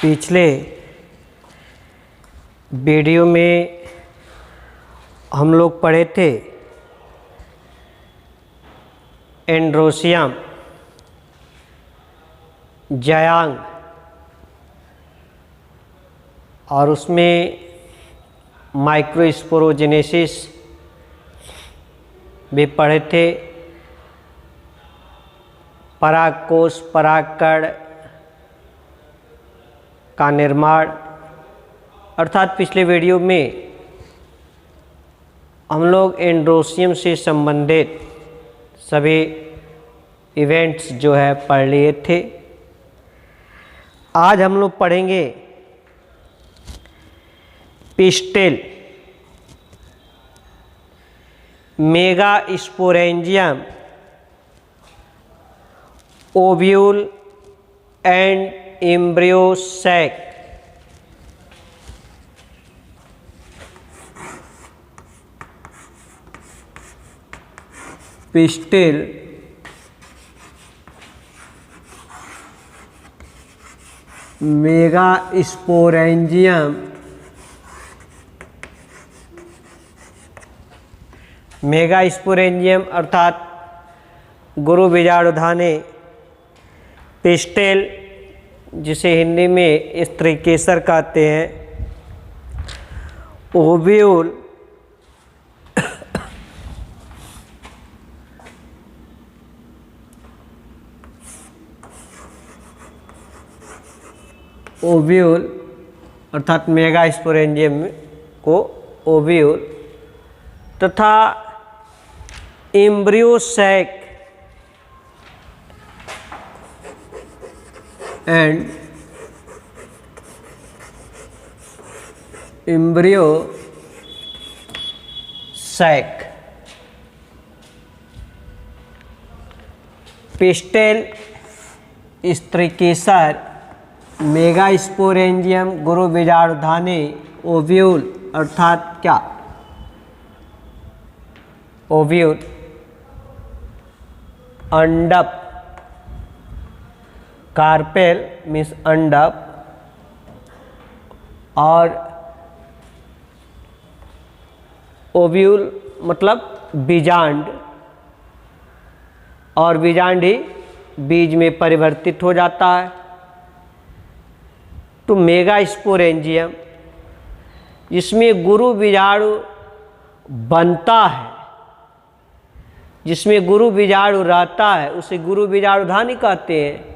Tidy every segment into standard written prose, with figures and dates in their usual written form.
पिछले वीडियो में हम लोग पढ़े थे एंड्रोसियम, जायांग और उसमें माइक्रोस्पोरोजेनेसिस भी पढ़े थे। परागकोश परागकण का निर्माण, अर्थात पिछले वीडियो में हम लोग एंड्रोसियम से संबंधित सभी इवेंट्स जो है पढ़ लिए थे। आज हम लोग पढ़ेंगे pistil, megasporangium, ovule and embryo sac. Pistil, megasporangium, megasporangium अर्थात गुरु बीजाणुधानी, पिस्टिल जिसे हिंदी में स्त्री केसर कहते हैं, ओव्यूल, ओव्यूल अर्थात मेगास्पोरेंजियम को ओव्यूल तथा embryo sac and embryo sac. Pistil, स्त्रीकेसर, मेगास्पोरेंजियम गुरु बीजाणुधानी, ओव्यूल अर्थात क्या ओव्यूल अंडप, कार्पेल मीन्स अंडप और ओव्यूल मतलब बीजांड, और बीजांड ही बीज में परिवर्तित हो जाता है। तो मेगास्पोरेंजियम जिसमें गुरु बीजाणु बनता है, जिसमें गुरु बीजाणु रहता है, उसे गुरु बीजाणुधानी कहते हैं।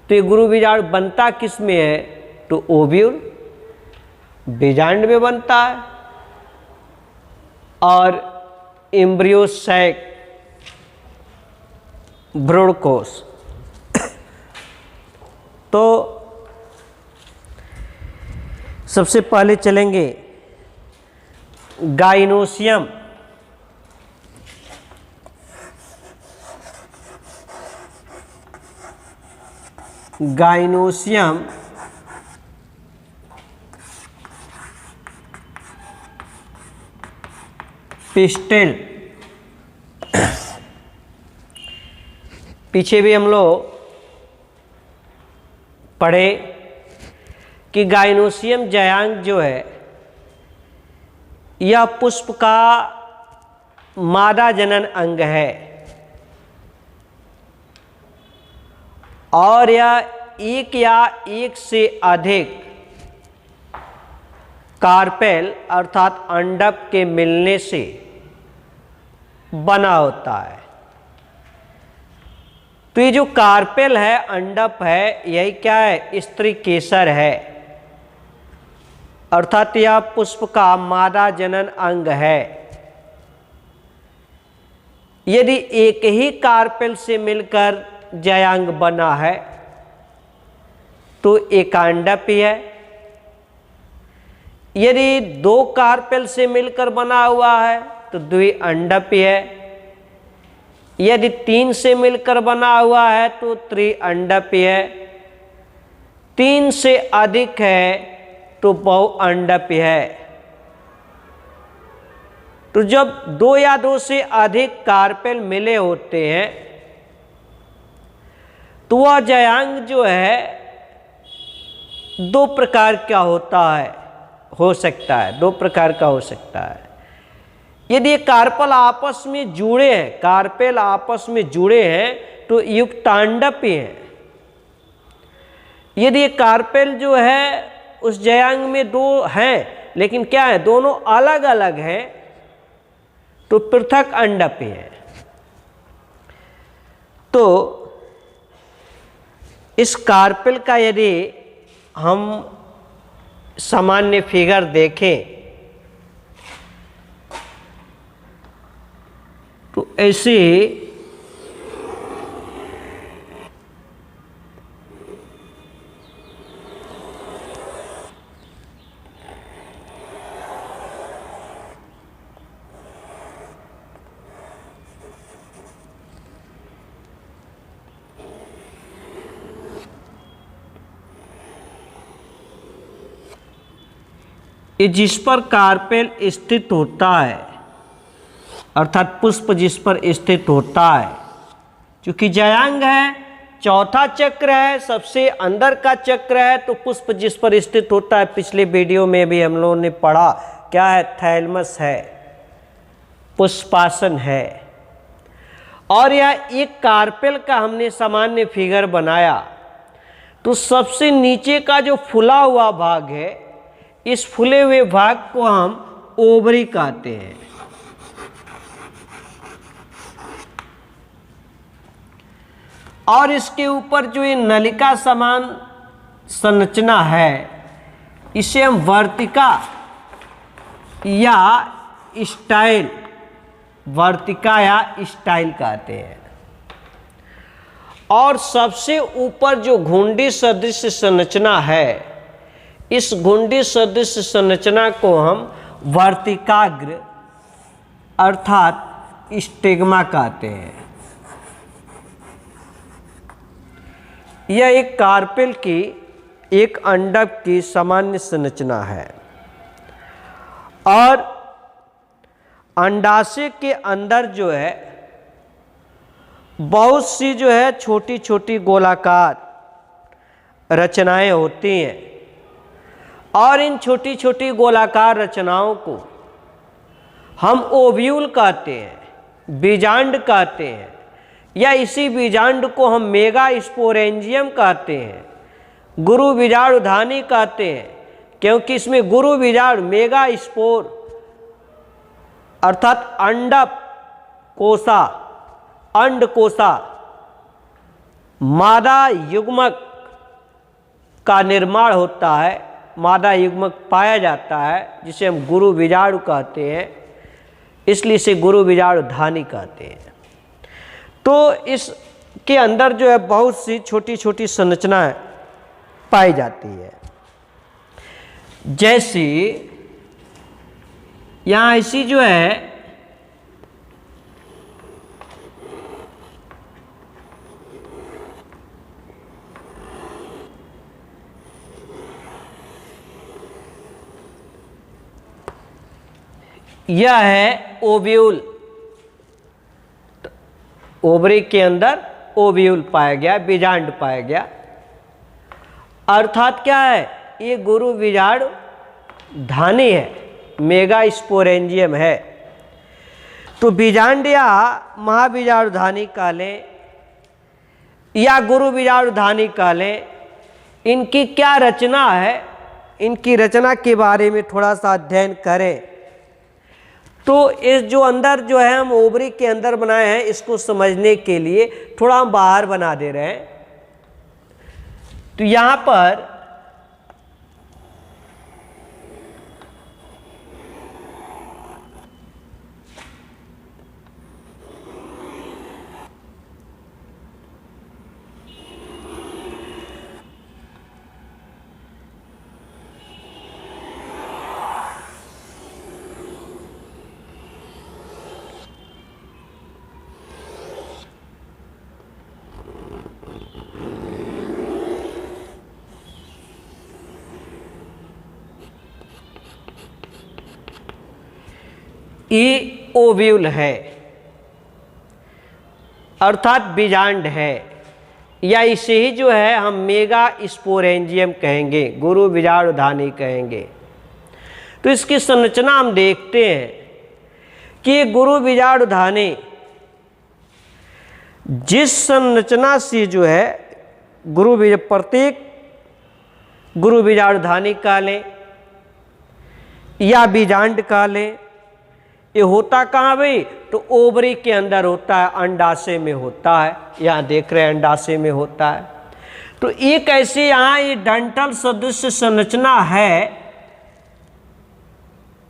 तो ये गुरु बीजाणु बनता किस में है? तो ओव्यूल बीजांड में बनता है। और एम्ब्रियो सैक भ्रूणकोश। तो सबसे पहले चलेंगे गाइनोसियम। गाइनोसियम पिस्टिल, पीछे भी हम लोग पढ़े कि गाइनोसियम जायांग जो है यह पुष्प का मादा जनन अंग है और यह एक या एक से अधिक कार्पेल अर्थात अंडक के मिलने से बना होता है। तो ये जो कार्पेल है, अंडप है, यही क्या है? स्त्री केसर है, अर्थात यह पुष्प का मादा जनन अंग है। यदि एक ही कार्पेल से मिलकर जायांग बना है तो एकांडप ही है। यदि दो कार्पेल से मिलकर बना हुआ है तो द्विअंडप ही है। यदि तीन से मिलकर बना हुआ है तो त्रिअंडप ही है। तीन से अधिक है तो बहुअंडप है। तो जब दो या दो से अधिक कार्पेल मिले होते हैं तो वह जायांग जो है दो प्रकार का हो सकता है, दो प्रकार का हो सकता है। यदि ये कार्पेल आपस में जुड़े हैं, कार्पेल आपस में जुड़े हैं तो युक्तांडपी हैं। यदि ये कार्पेल जो है उस जयांग में दो हैं लेकिन क्या है, दोनों अलग अलग हैं, तो पृथक अंडपी है। तो इस कार्पेल का यदि हम सामान्य फिगर देखें तो ऐसे जिस पर कार्पेल स्थित होता है, अर्थात पुष्प जिस पर स्थित होता है, क्योंकि जयांग है, चौथा चक्र है, सबसे अंदर का चक्र है, तो पुष्प जिस पर स्थित होता है, पिछले वीडियो में भी हम लोगों ने पढ़ा, क्या है, थैलमस है, पुष्पासन है। और यह एक कार्पेल का हमने सामान्य फिगर बनाया, तो सबसे नीचे का जो फूला हुआ भाग है, इस फूले हुए भाग को हम ओवरी कहते हैं। और इसके ऊपर जो ये नलिका समान संरचना है, इसे हम वर्तिका या स्टाइल, वर्तिका या स्टाइल कहते हैं। और सबसे ऊपर जो घुंडी सदृश संरचना है, इस घुंडी सदृश संरचना को हम वर्तिकाग्र अर्थात स्टिग्मा कहते हैं। यह एक कार्पेल की, एक अंडक की सामान्य संरचना है। और अंडाशय के अंदर जो है बहुत सी जो है छोटी छोटी गोलाकार रचनाएं होती हैं। और इन छोटी छोटी गोलाकार रचनाओं को हम ओव्यूल कहते हैं, बीजांड कहते हैं, या इसी बीजांड को हम मेगा स्पोरेंजियम कहते हैं, गुरु बीजाणुधानी कहते हैं, क्योंकि इसमें गुरु बीजाणु, मेगा स्पोर अर्थात अंडप कोसा, अंड कोसा, मादा युग्मक का निर्माण होता है, मादा युग्मक पाया जाता है, जिसे हम गुरु बीजाणु कहते हैं, इसलिए इसे गुरु बीजाणुधानी कहते हैं। तो इसके अंदर जो है बहुत सी छोटी छोटी संरचनाएं पाई जाती है। जैसे यहाँ ऐसी जो है यह है ओव्यूल, ओवरी के अंदर ओव्यूल पाया गया, बीजांड पाया गया। अर्थात क्या है, ये गुरु बीजाणु धानी है, मेगा स्पोरेंजियम है। तो बीजांड या महाबीजाणुधानी कह लें या गुरु बीजाणुधानी कह लें, इनकी क्या रचना है, इनकी रचना के बारे में थोड़ा सा अध्ययन करें तो इस जो अंदर जो है हम ओवरी के अंदर बनाए हैं, इसको समझने के लिए थोड़ा हम बाहर बना दे रहे हैं। तो यहाँ पर ये ओव्यूल है, अर्थात बीजांड है। या इसे ही जो है हम मेगा स्पोरेंजियम कहेंगे, गुरु बीजाणुधानी कहेंगे। तो इसकी संरचना हम देखते हैं कि गुरु बीजाणुधानी जिस संरचना से जो है प्रत्येक गुरु बीजाणुधानी का लें या बीजांड का लें, ये होता कहाँ भाई? तो ओवरी के अंदर होता है, अंडाशय में होता है। यहाँ देख रहे हैं अंडाशय में होता है। तो एक ऐसे यहाँ ये डंठल सदृश संरचना है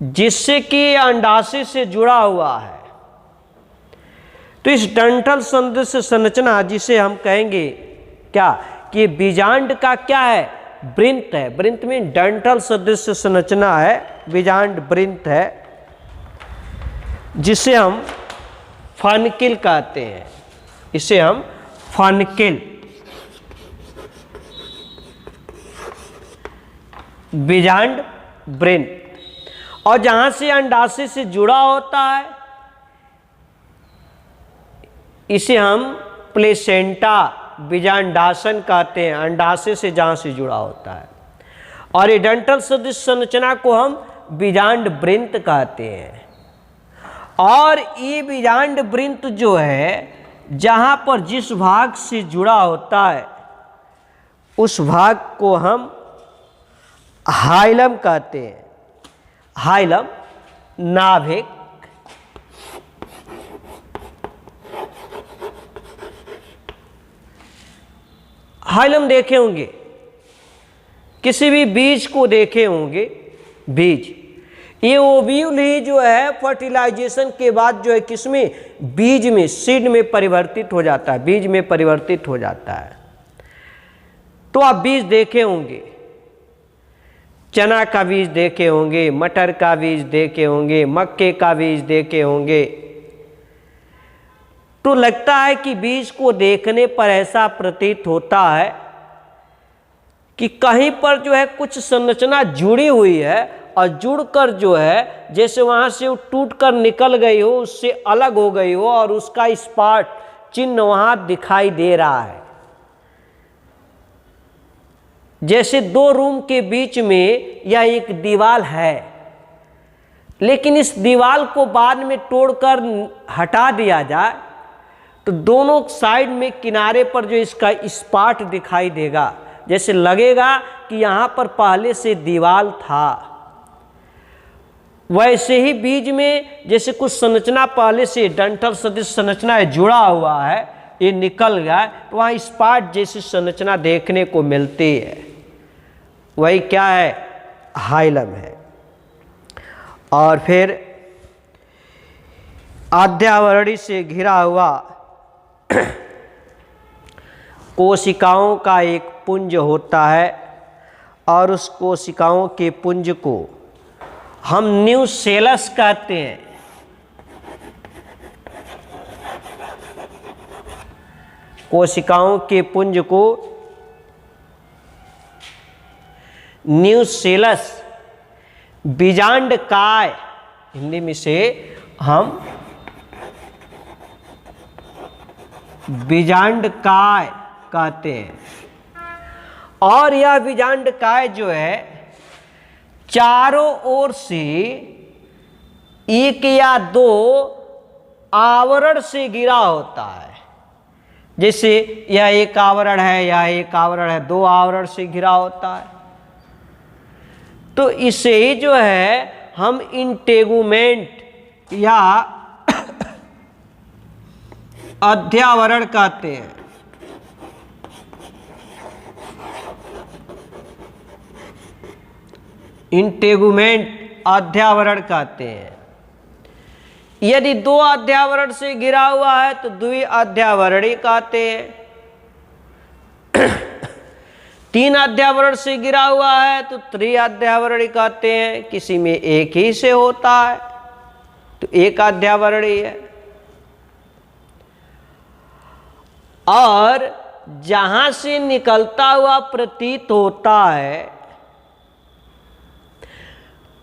जिससे कि अंडाशय से जुड़ा हुआ है। तो इस डंठल सदृश संरचना जिसे हम कहेंगे क्या कि बीजांड का क्या है? वृंत है। वृंत में डंठल सदृश संरचना है, बीजांड वृंत है, जिसे हम फनकिल कहते हैं। इसे हम फनकिल, बीजांड वृंत। और जहां से अंडाशय से जुड़ा होता है इसे हम प्लेसेंटा, बीजांडासन कहते हैं, अंडाशय से जहां से जुड़ा होता है। और ये डंठल सदृश संरचना को हम बीजांड वृंत कहते हैं। और ये बीजांड वृंत जो है जहां पर जिस भाग से जुड़ा होता है उस भाग को हम हाइलम कहते हैं। हाइलम, नाभिक। हाइलम देखे होंगे, किसी भी बीज को देखे होंगे, बीज, ये ओव्यूल ही जो है फर्टिलाइजेशन के बाद जो है किसमें? बीज में, सीड में परिवर्तित हो जाता है, बीज में परिवर्तित हो जाता है। तो आप बीज देखे होंगे, चना का बीज देखे होंगे, मटर का बीज देखे होंगे, मक्के का बीज देखे होंगे। तो लगता है कि बीज को देखने पर ऐसा प्रतीत होता है कि कहीं पर जो है कुछ संरचना जुड़ी हुई है और जुड़कर जो है जैसे वहां से वो टूटकर निकल गई हो, उससे अलग हो गई हो और उसका स्पॉट चिन्ह वहां दिखाई दे रहा है। जैसे दो रूम के बीच में या एक दीवार है, लेकिन इस दीवार को बाद में तोड़कर हटा दिया जाए तो दोनों साइड में किनारे पर जो इसका स्पॉट दिखाई देगा, जैसे लगेगा कि यहाँ पर पहले से दीवार था। वैसे ही बीज में जैसे कुछ संरचना पहले से डंठल सदृश संरचना है जुड़ा हुआ है, ये निकल गया तो वहाँ स्पॉट जैसी संरचना देखने को मिलती है। वही क्या है? हाइलम है। और फिर आध्यावरणी से घिरा हुआ कोशिकाओं का एक पुंज होता है और उस कोशिकाओं के पुंज को हम न्यूसेलस कहते हैं। कोशिकाओं के पुंज को न्यूसेलस, बीजांडकाय, हिंदी में से हम बीजांडकाय कहते हैं। और यह बीजांडकाय जो है चारों ओर से एक या दो आवरण से घिरा होता है। जैसे यह एक आवरण है, यह एक आवरण है, दो आवरण से घिरा होता है। तो इसे ही जो है हम इंटेगुमेंट या अध्यावरण कहते हैं। इंटेगुमेंट अध्यावरण कहते हैं। यदि दो अध्यावरण से घिरा हुआ है तो द्विअध्यावरणी कहते हैं। तीन अध्यावरण से घिरा हुआ है तो त्रिअध्यावरणी कहते हैं। किसी में एक ही से होता है तो एक अध्यावरणी है। और जहां से निकलता हुआ प्रतीत होता है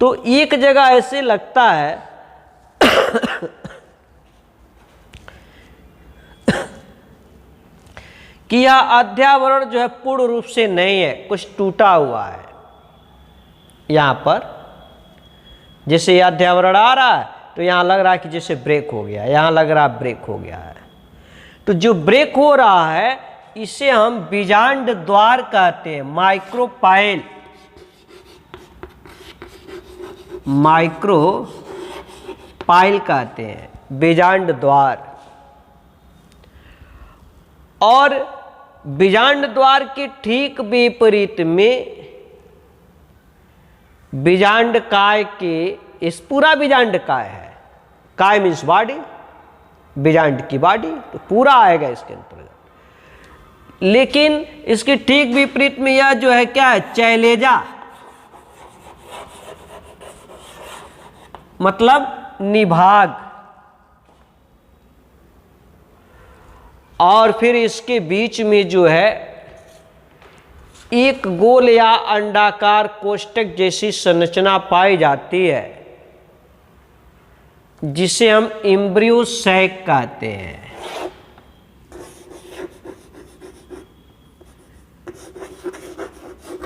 तो एक जगह ऐसे लगता है कि यह अध्यावरण जो है पूर्ण रूप से नहीं है, कुछ टूटा हुआ है। यहां पर जैसे यह अध्यावरण आ रहा है तो यहां लग रहा है कि जैसे ब्रेक हो गया, यहां लग रहा है ब्रेक हो गया है। तो जो ब्रेक हो रहा है इसे हम बीजांड द्वार कहते हैं, माइक्रोपाइल, माइक्रोपाइल कहते हैं, बीजांड द्वार। और बीजांड द्वार के ठीक विपरीत में बीजांड काय के, इस पूरा बीजांड काय है, काय मीन्स बॉडी, बीजांड की बॉडी, तो पूरा आएगा इसके अंतर्गत। लेकिन इसके ठीक विपरीत में यह जो है क्या है, चैलेजा, मतलब निभाग। और फिर इसके बीच में जो है एक गोल या अंडाकार कोष्ठक जैसी संरचना पाई जाती है जिसे हम एम्ब्रियो सैक कहते हैं।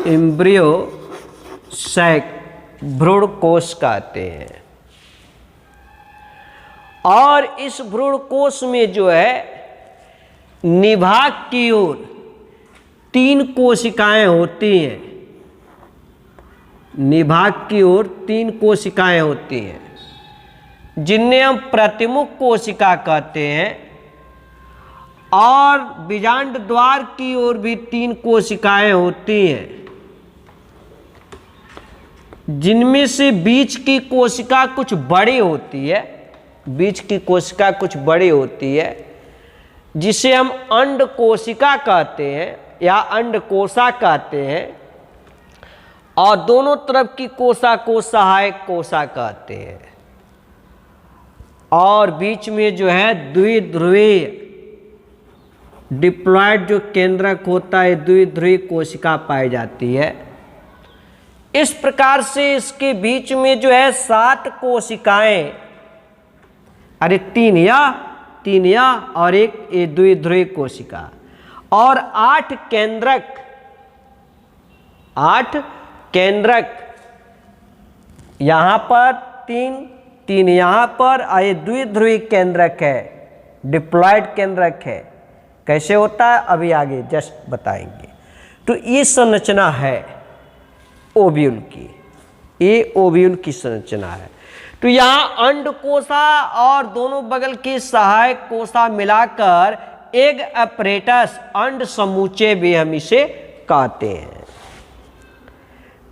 एम्ब्रियो सैक, भ्रूण कोश कहते हैं। और इस भ्रूण कोश में जो है निभाग की ओर 3 कोशिकाएं होती हैं, निभाग की ओर 3 कोशिकाएं होती हैं जिन्हें हम प्रतिमुख कोशिका कहते हैं। और बीजांड द्वार की ओर भी 3 कोशिकाएं होती हैं जिनमें से बीच की कोशिका कुछ बड़ी होती है, बीच की कोशिका कुछ बड़ी होती है जिसे हम अंड कोशिका कहते हैं या अंडकोशा कहते हैं। और दोनों तरफ की कोशा को सहायक कोशा कहते हैं। और बीच में जो है द्विध्रुवीय डिप्लॉयड जो केंद्रक होता है, द्विध्रुवीय कोशिका पाई जाती है। इस प्रकार से इसके बीच में जो है 7 कोशिकाएं, अरे 3 या और एक द्विध्रुवीय कोशिका, और 8 केंद्रक, 8 केंद्रक, यहां पर 3 यहां पर, ये द्विध्रुवीय केंद्रक है, डिप्लॉयड केंद्रक है। कैसे होता है अभी आगे जस्ट बताएंगे। तो ये संरचना है ओव्यूल की, ये ओव्यूल की संरचना है। तो यहाँ अंडकोशा और दोनों बगल की सहायक कोशा मिलाकर एग अपरेटस, अंड समूचे भी हम इसे कहते हैं।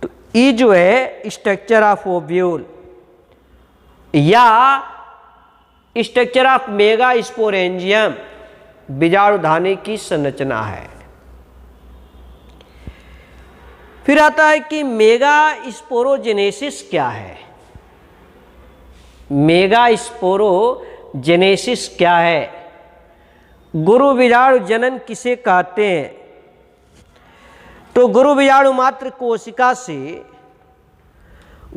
तो ये जो है स्ट्रक्चर ऑफ ओव्यूल या स्ट्रक्चर ऑफ मेगा स्पोरेंजियम, बीजाणुधानी की संरचना है। फिर आता है कि मेगा स्पोरोजेनेसिस क्या है। मेगा स्पोरोजेनेसिस क्या है, गुरु बीजाणु जनन किसे कहते हैं। तो गुरु बीजाणु मात्र कोशिका से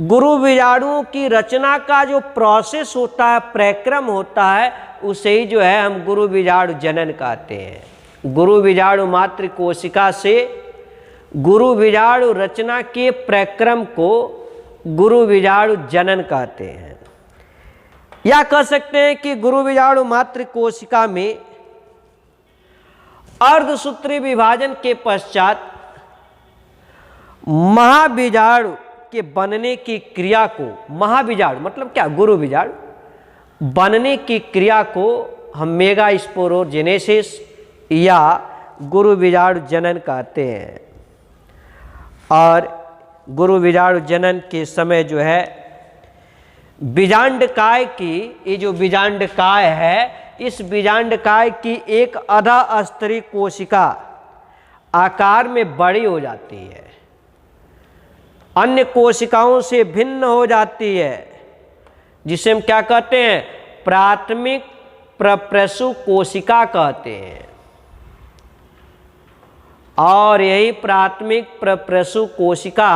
गुरु बीजाणुओं की रचना का जो प्रोसेस होता है, प्रक्रम होता है, उसे ही जो है हम गुरु बीजाणु जनन कहते हैं। गुरु बीजाणु मात्र कोशिका से गुरु बीजाणु रचना के प्रक्रम को गुरु बीजाणु जनन कहते हैं। या कह सकते हैं कि गुरु बीजाणु मात्र कोशिका में अर्धसूत्री विभाजन के पश्चात महाबीजाणु के बनने की क्रिया को, महाबीजाणु मतलब क्या, गुरु बीजाणु बनने की क्रिया को हम मेगा स्पोरोजेनेसिस या गुरु बीजाणु जनन कहते हैं। और गुरु बीजाणु जनन के समय जो है बीजांडकाय की, ये जो बीजांडकाय है, इस बीजांडकाय की एक अधा स्तरीय कोशिका आकार में बड़ी हो जाती है, अन्य कोशिकाओं से भिन्न हो जाती है, जिसे हम क्या कहते हैं, प्राथमिक प्रप्रसु कोशिका कहते हैं। और यही प्राथमिक प्रप्रसु कोशिका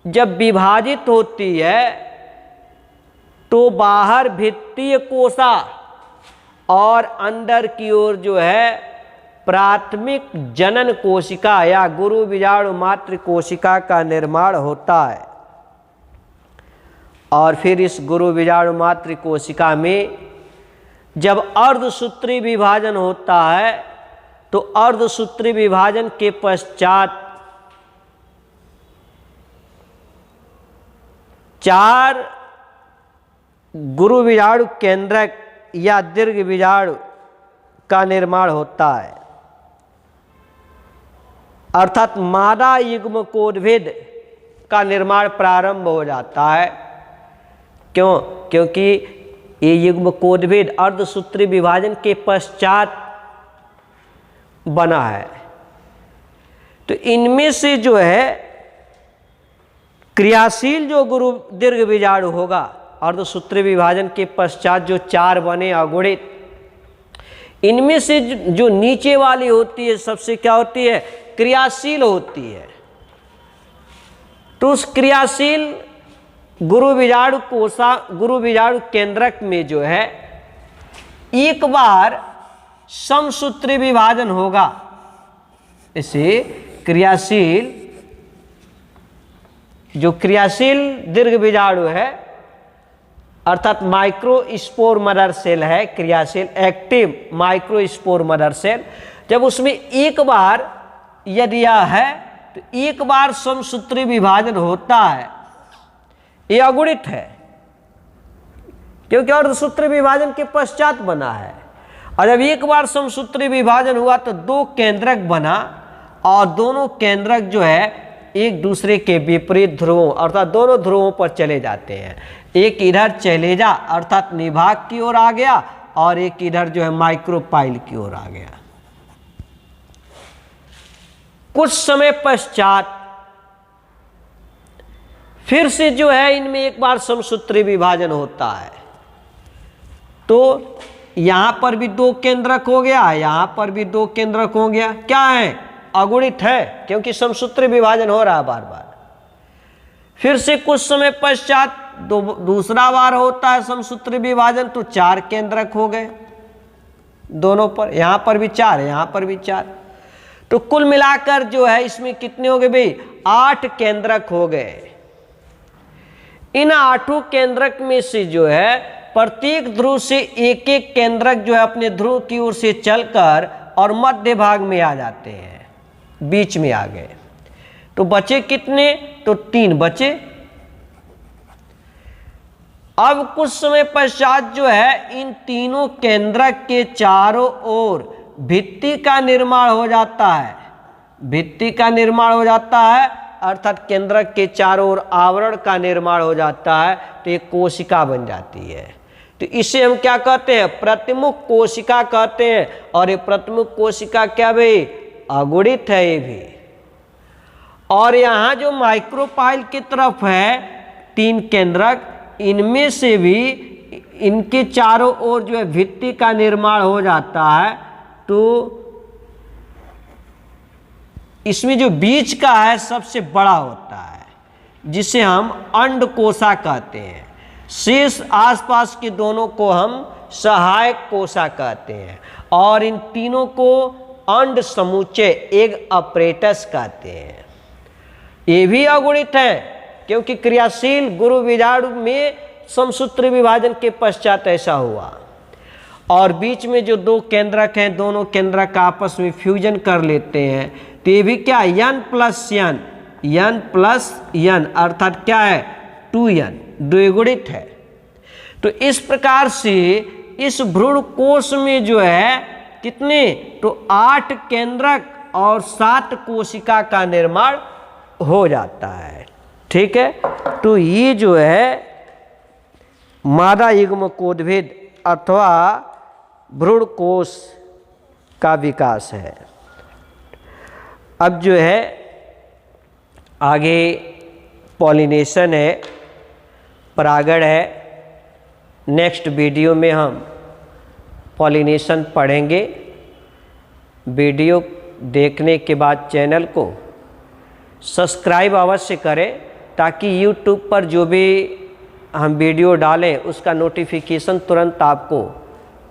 जब विभाजित होती है तो बाहर भित्तीय कोशा और अंदर की ओर जो है प्राथमिक जनन कोशिका या गुरु बीजाणु मातृ कोशिका का निर्माण होता है। और फिर इस गुरु बीजाणु मातृ कोशिका में जब अर्धसूत्री विभाजन होता है तो अर्धसूत्री विभाजन के पश्चात 4 गुरु बीजाणु केंद्रक या दीर्घ बीजाणु का निर्माण होता है, अर्थात मादा युग्मकोद्भिद का निर्माण प्रारंभ हो जाता है। क्यों? क्योंकि ये युग्मकोद्भिद अर्धसूत्री विभाजन के पश्चात बना है। तो इनमें से जो है क्रियाशील जो गुरु दीर्घ बीजाणु होगा अर्धसूत्री विभाजन के पश्चात जो 4 बने अगुणित, इनमें से जो नीचे वाली होती है सबसे क्या होती है? क्रियाशील होती है। तो उस क्रियाशील गुरु बीजाणु केंद्रक में जो है एक बार समसूत्री विभाजन होगा। इसे क्रियाशील दीर्घ बीजाणु है अर्थात माइक्रोस्पोर मदर सेल है, क्रियाशील एक्टिव माइक्रोस्पोर मदर सेल, जब उसमें एक बार यदि यह है तो एक बार समसूत्री विभाजन होता है, ये अगुणित है क्योंकि अर्धसूत्री विभाजन के पश्चात बना है। और जब एक बार समसूत्री विभाजन हुआ तो 2 केंद्रक बना और दोनों केंद्रक जो है एक दूसरे के विपरीत ध्रुवों अर्थात दोनों ध्रुवों पर चले जाते हैं। एक इधर चले जा अर्थात निभाग की ओर आ गया और एक इधर जो है माइक्रोपाइल की ओर आ गया। कुछ समय पश्चात फिर से जो है इनमें एक बार समसूत्री विभाजन होता है, तो यहां पर भी 2 केंद्रक हो गया, यहां पर भी 2 केंद्रक हो गया। क्या है? अगुणित है क्योंकि समसूत्री विभाजन हो रहा है बार बार। फिर से कुछ समय पश्चात दूसरा बार होता है समसूत्री विभाजन, तो 4 केंद्रक हो गए दोनों पर, यहां पर भी 4, यहां पर भी 4। तो कुल मिलाकर जो है इसमें कितने हो गए भाई? 8 केंद्रक हो गए। इन 8 केंद्रक में से जो है प्रत्येक ध्रुव से एक एक केंद्रक जो है अपने ध्रुव की ओर से चलकर और मध्य भाग में आ जाते हैं, बीच में आ गए। तो बचे कितने? तो 3 बचे। अब कुछ समय पश्चात जो है इन तीनों केंद्रक के चारों ओर भित्ति का निर्माण हो जाता है। भित्ति का निर्माण हो जाता है अर्थात केंद्रक के चारों ओर आवरण का निर्माण हो जाता है, तो एक कोशिका बन जाती है। तो इसे हम क्या कहते हैं? प्रतिमुख कोशिका कहते हैं। और ये प्रतिमुख कोशिका क्या भाई? अगुणित है ये भी। और यहाँ जो माइक्रोपाइल की तरफ है 3 केंद्रक, इनमें से भी इनके चारों ओर जो है भित्ति का निर्माण हो जाता है। तो इसमें जो बीच का है सबसे बड़ा होता है, जिसे हम अंडकोशा कहते हैं। शेष आसपास के दोनों को हम सहायक कोशा कहते हैं। और इन तीनों को अंड समुच्चय एग अपरेटस कहते हैं। ये भी अगुणित है क्योंकि क्रियाशील गुरु बीजाणु में समसूत्री विभाजन के पश्चात ऐसा हुआ। और बीच में जो 2 केंद्रक हैं, दोनों केंद्रक आपस में फ्यूजन कर लेते हैं, तो ये भी क्या? n प्लस n अर्थात क्या है? 2n, द्विगुणित है। तो इस प्रकार से इस भ्रूण कोश में जो है कितने? तो 8 केंद्रक और 7 कोशिका का निर्माण हो जाता है। ठीक है, तो ये जो है मादा युग्मकोद्भिद अथवा भ्रूण कोश का विकास है। अब जो है आगे पॉलिनेशन है, परागण है। नेक्स्ट वीडियो में हम पॉलिनेशन पढ़ेंगे। वीडियो देखने के बाद चैनल को सब्सक्राइब अवश्य करें ताकि यूट्यूब पर जो भी हम वीडियो डालें उसका नोटिफिकेशन तुरंत आपको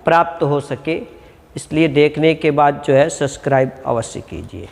प्राप्त हो सके। इसलिए देखने के बाद जो है सब्सक्राइब अवश्य कीजिए।